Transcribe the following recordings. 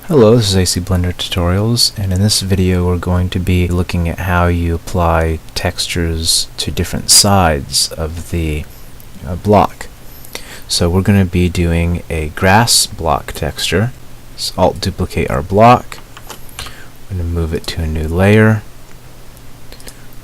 Hello, this is AC Blender Tutorials, and in this video we're going to be looking at how you apply textures to different sides of the block. So we're going to be doing a grass block texture. So Alt duplicate our block. I'm going to move it to a new layer.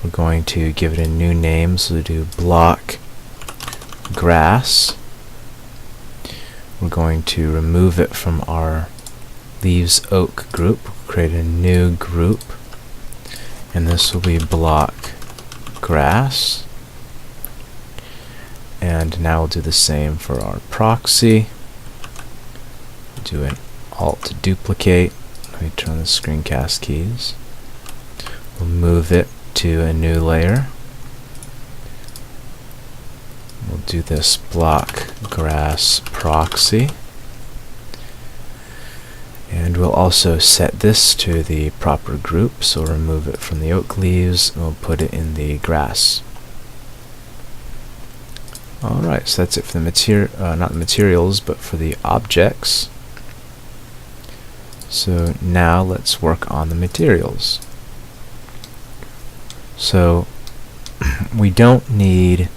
We're going to give it a new name, so we do block grass. We're going to remove it from our leaves oak group, create a new group, and this will be block grass. And now we'll do the same for our proxy. Do an Alt duplicate. Let me turn the screencast keys. We'll move it to a new layer. We'll do this block grass proxy. And we'll also set this to the proper group, so we'll remove it from the oak leaves and we'll put it in the grass. Alright, so that's it for the not the materials, but for the objects. So now let's work on the materials. So we don't need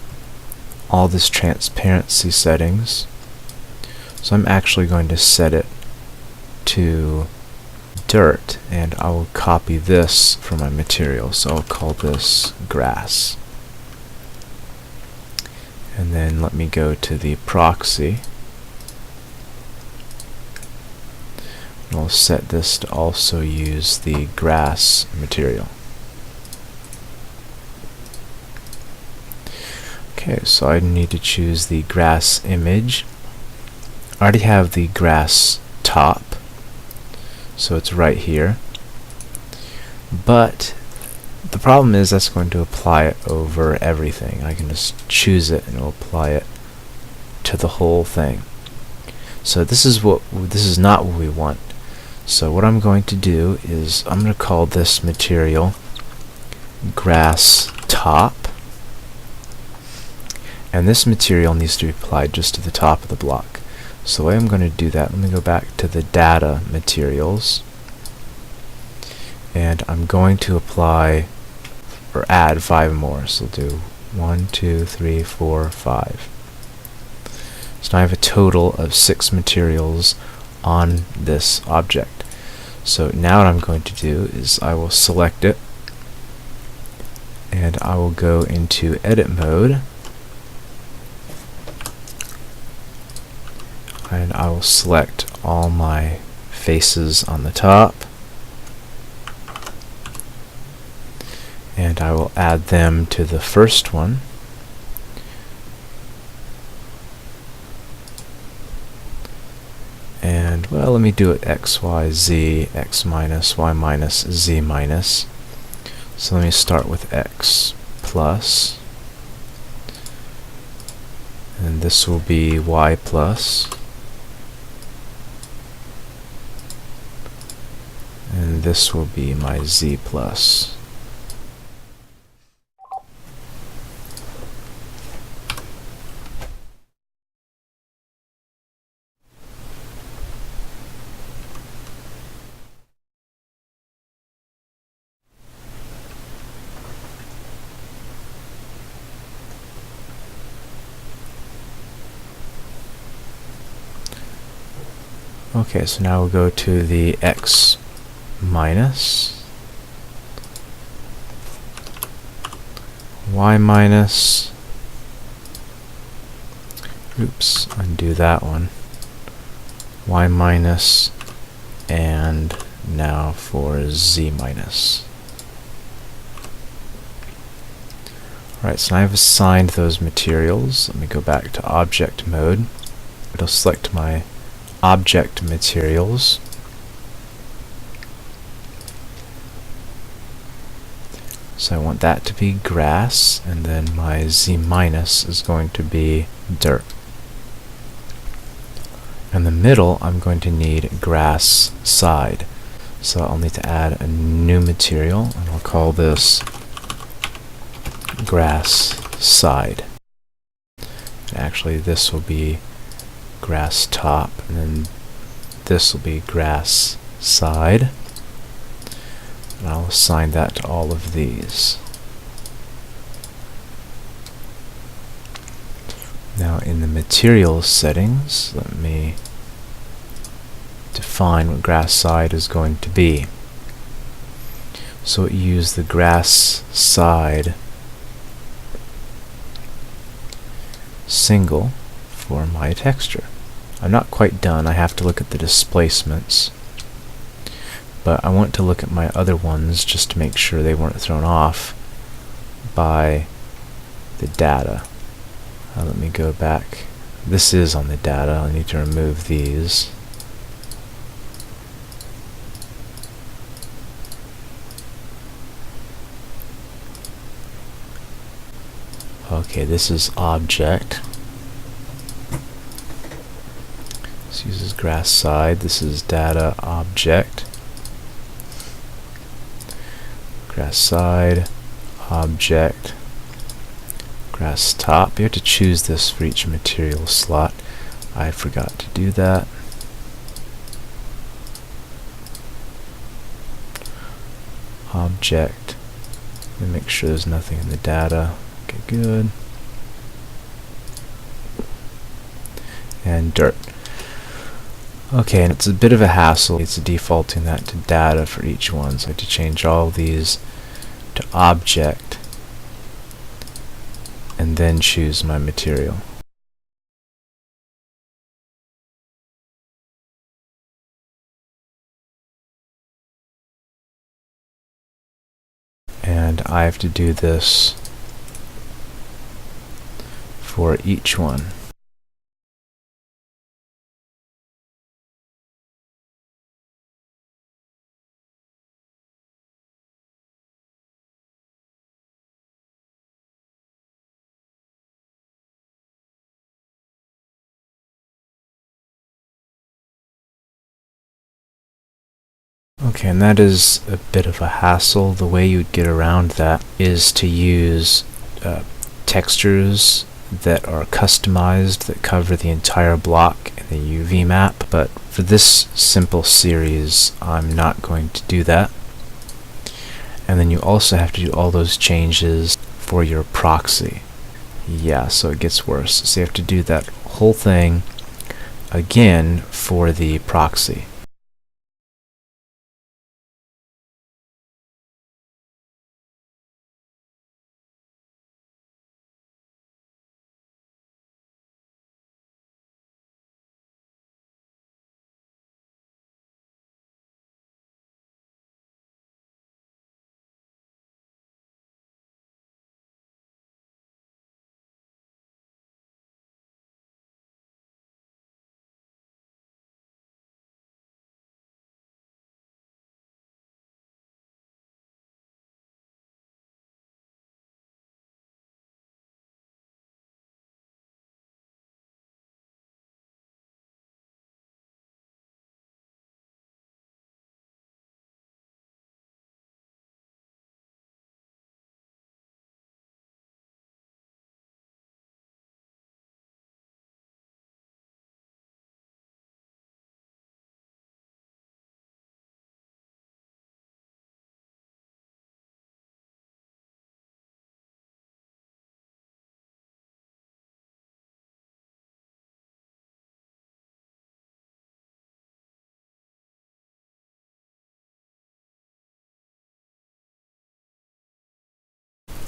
all this transparency settings, so I'm actually going to set it to dirt, and I will copy this from my material, so I'll call this grass. And then let me go to the proxy, and I'll set this to also use the grass material. Okay, so I need to choose the grass image. I already have the grass top, so it's right here, but the problem is that's going to apply it over everything. I can just choose it and it'll apply it to the whole thing. So this is not what we want. So what I'm going to do is I'm going to call this material grass top, and this material needs to be applied just to the top of the block. So the way I'm going to do that, let me go back to the data materials, and I'm going to apply or add 5 more. So we'll do 1, 2, 3, 4, 5. So now I have a total of 6 materials on this object. So now what I'm going to do is I will select it, and I will go into edit mode, and I will select all my faces on the top, and I will add them to the first one, and well, let me do it X, Y, Z, X minus, Y minus, Z minus. So let me start with X plus, and this will be Y plus, and this will be my Z plus. Okay, so now we'll go to the X minus, Y minus, oops, undo that one, Y minus, and now for Z minus. Alright, so now I've assigned those materials. Let me go back to object mode. It'll select my object materials. So I want that to be grass, and then my Z minus is going to be dirt. In the middle, I'm going to need grass side. So I'll need to add a new material, and I'll call this grass side. Actually, this will be grass top, and then this will be grass side, and I'll assign that to all of these. Now in the materials settings, let me define what grass side is going to be. So use the grass side single for my texture. I'm not quite done. I have to look at the displacements, but I want to look at my other ones just to make sure they weren't thrown off by the data. Let me go back. This is on the data. I need to remove these. Okay, this is object. This uses grass side. This is data object. Grass side, object, grass top. You have to choose this for each material slot. I forgot to do that. Object. Let me make sure there's nothing in the data. Okay, good. And dirt. Okay, and it's a bit of a hassle. It's defaulting that to data for each one, so I have to change all these to object and then choose my material. And I have to do this for each one. Okay, and that is a bit of a hassle. The way you'd get around that is to use textures that are customized, that cover the entire block in the UV map, but for this simple series I'm not going to do that. And then you also have to do all those changes for your proxy. Yeah, so it gets worse. So you have to do that whole thing again for the proxy.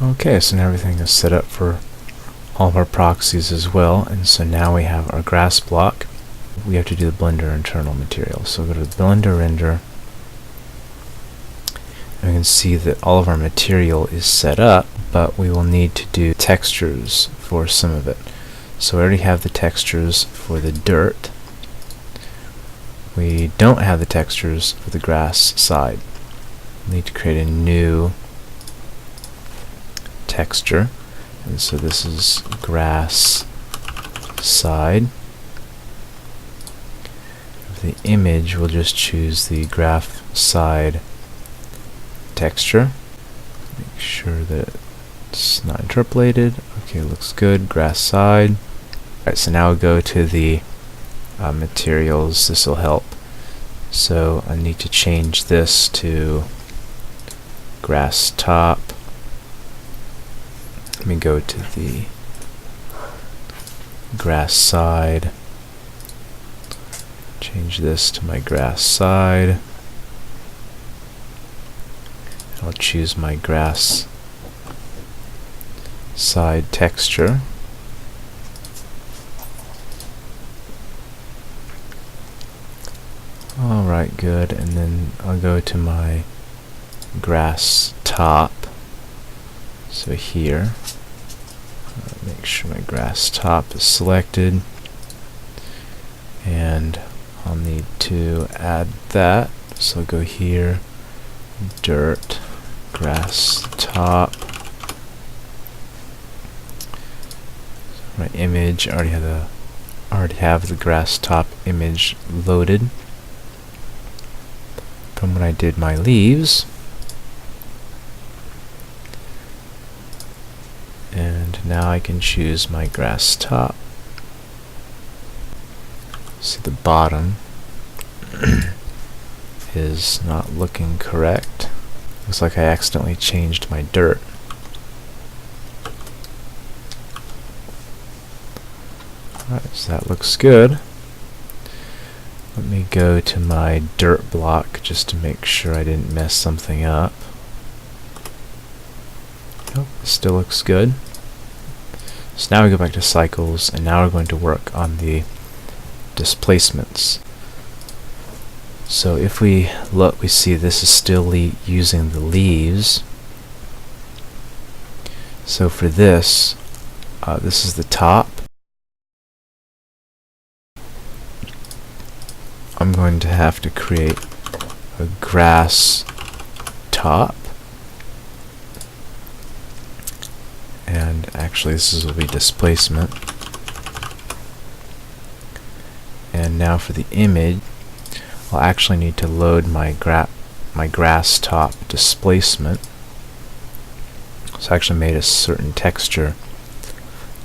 Okay, so now everything is set up for all of our proxies as well, and so now we have our grass block. We have to do the Blender internal material. So go to the Blender render, and we can see that all of our material is set up, but we will need to do textures for some of it. So we already have the textures for the dirt. We don't have the textures for the grass side. We need to create a new texture, and so this is grass side. For the image, we'll just choose the graph side texture. Make sure that it's not interpolated. Okay, looks good. Grass side. Alright, so now we'll go to the materials. This will help So I need to change this to grass top. Let me go to the grass side. Change this to my grass side. I'll choose my grass side texture. Alright, good. And then I'll go to my grass top. So here, make sure my grass top is selected. And I'll need to add that. So I'll go here, dirt, grass top. So my image, I already have the grass top image loaded from when I did my leaves. And now I can choose my grass top. See, the bottom is not looking correct. Looks like I accidentally changed my dirt. Alright, so that looks good. Let me go to my dirt block just to make sure I didn't mess something up. Nope, still looks good. So now we go back to cycles, and now we're going to work on the displacements. So if we look, we see this is still using the leaves. So for this, this is the top. I'm going to have to create a grass top. And actually this will be displacement. And now for the image, I'll actually need to load my grass top displacement. So I actually made a certain texture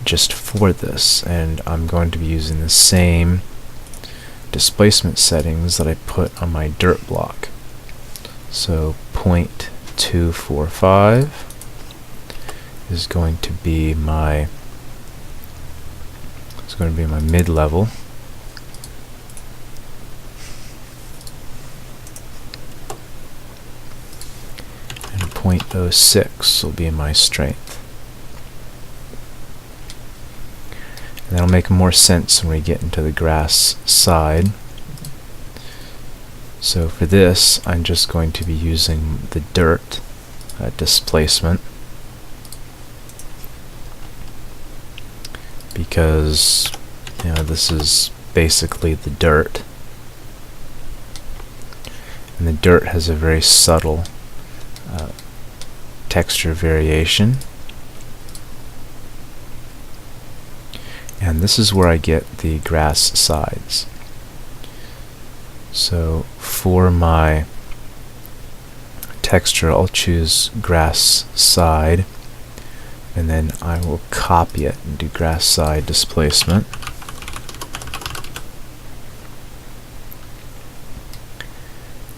just for this, and I'm going to be using the same displacement settings that I put on my dirt block. So 0.245 is going to be my mid-level. And 0.06 will be my strength. And that'll make more sense when we get into the grass side. So for this, I'm just going to be using the dirt displacement, because this is basically the dirt, and the dirt has a very subtle texture variation. And this is where I get the grass sides. So for my texture, I'll choose grass side, and then I will copy it and do grass side displacement.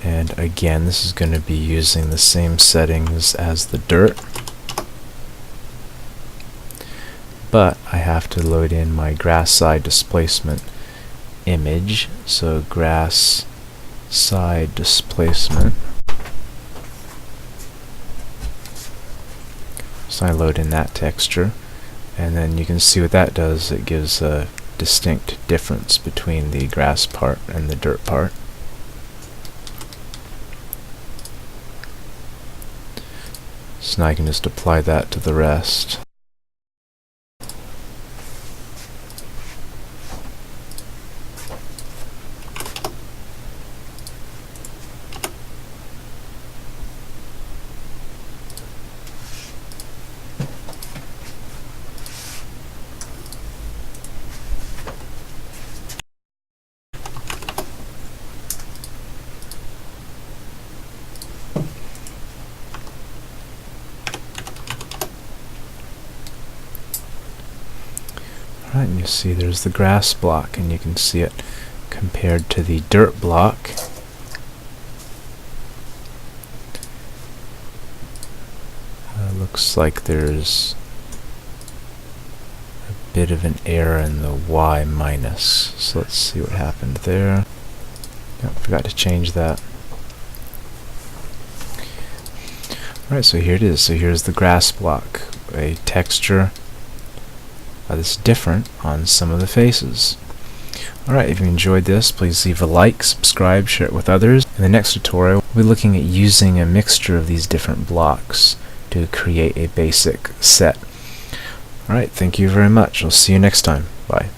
And again, this is going to be using the same settings as the dirt, but I have to load in my grass side displacement image. So grass side displacement. So I load in that texture, and then you can see what that does. It gives a distinct difference between the grass part and the dirt part. So now I can just apply that to the rest. Alright, and you see there's the grass block, and you can see it compared to the dirt block. looks like there's a bit of an error in the y minus. So let's see what happened there. Yep, forgot to change that. Alright, so here it is. So here's the grass block. A texture that's different on some of the faces. Alright, if you enjoyed this, please leave a like, subscribe, share it with others. In the next tutorial, we'll be looking at using a mixture of these different blocks to create a basic set. Alright, thank you very much. I'll see you next time. Bye.